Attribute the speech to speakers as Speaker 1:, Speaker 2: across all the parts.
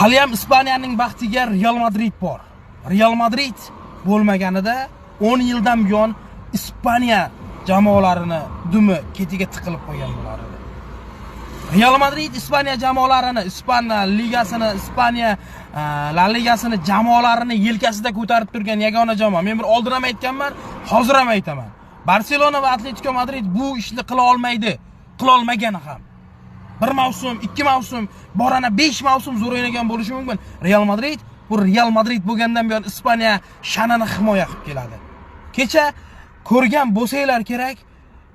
Speaker 1: Hali ham Ispaniyaning baxtiga Real Madrid bor. Real Madrid bo'lmaganida 10 yildan buyon Ispaniya jamoalarini dumi ketiga tiqilib qo'ygan bo'lardi. Real Madrid Ispaniya jamoalarini, Ispan ligasini, Ispaniya La ligasini jamoalarini yelkasida ko'tarib turgan yagona jamoa. Men bir oldin ham aytganman, hozir ham aytaman. Barselona va Atletico Madrid bu ishni qila olmaydi, qila olmagan ham. Bir mavsum, 2 mavsum, borana 5 mavsum zo'r o'ynagan bo'lishi mumkin. Real Madrid bu Real Madrid bo'lgandan buyon Ispaniya sha'nini himoya qilib keladi. Kecha ko'rgan bo'lsanglar kerak,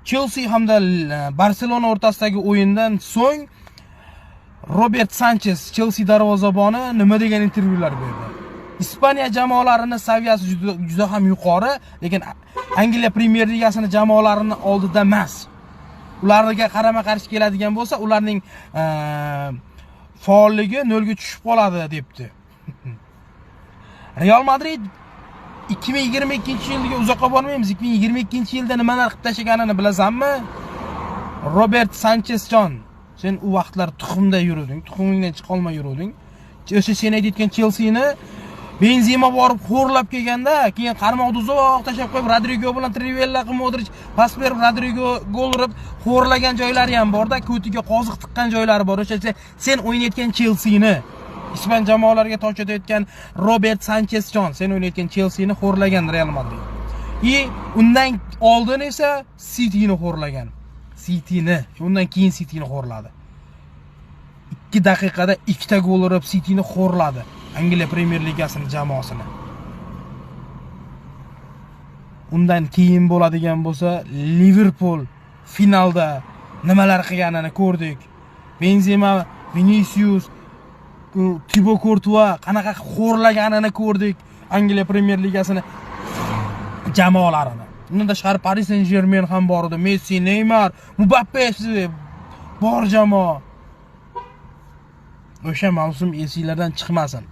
Speaker 1: Chelsea hamda Barselona o'rtasidagi o'yindan so'ng Robert Sanchez, Chelsea darvozaboni nima degan intervyular berdi. Ispaniya jamoalarining saviyasi juda ham yuqori, lekin Angliya Premier Ligasini jamoalarini oldida emas. Ularga qarama-qarshi keladigan bo'lsa, ularning faolligi 0 ga tushib qoladi debdi. Real Madrid 2022-yilga uzoqqa bormaymiz. 2022-yilda nimalar qilib tashlaganini bilasanmi? Robert Sanchezjon, sen u vaqtlar tuxumda yuruvding, tuxumingdan chiqa olmay yuruvding. O'sha sen aytgan Chelsea'ni Benzema borib xo'rlab kelganda, keyin qarmoqni uzoq tashlab qo'yib Rodrigo bilan Trivella qilib Modric pas berib Rodrigo gol urib xo'rlagan joylari ham bor-da, ko'tiga qoziq tiqqan joylari bor. O'sha sen o'ynayotgan Chelsea'ni, Ispan jamoalariga tosh otayotgan Robert Sanchezjon, sen o'ynayotgan Chelsea'ni xo'rlagan Real Madrid. Undan oldin esa City'ni xo'rlagan. Undan keyin City'ni xo'rladi. 2 daqiqada 2 ta gol urib City'ni xo'rladi. Angliya Premier Ligasining jamoasini. Undan keyin bo'ladigan bo'lsa, Liverpool finalda nimalar qilganini ko'rdik. Benzema, Vinicius, Thibaut Courtois qanaqa xo'rlaganini ko'rdik Angliya Premier Ligasini jamoalarini. Undan tashqari Paris Saint-Germain ham bor edi. Messi, Neymar, Mbappe bor jamoa. O'sha mavsum esinglardan chiqmasin.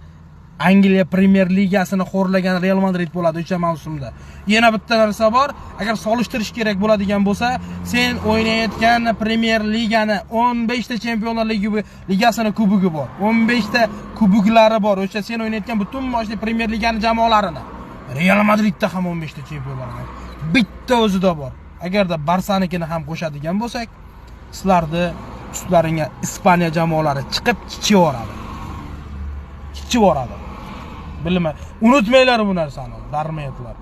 Speaker 1: Angliya Premier Ligasini xo'rlagan Real Madrid bo'ladi o'sha mavsumda. Yana bitta narsa bor, agar solishtirish kerak bo'ladigan bo'lsa, sen o'ynayotgan Premier Ligani 15 ta Chempionlar Ligasini kubogi bor. 15 ta kuboglari bor. O'sha sen o'ynayotgan butun boshli Premier Ligani jamoalarini. Real Madridda ham 15 ta chempionlar bor. Bitta o'zida bor. Agarda Barsanikini ham qo'shadigan bo'lsak, sizlarni ustlaringga Ispaniya jamoalari chiqib kichivoradi. Bilma, unutmanglar bu narsani, darmayatlar.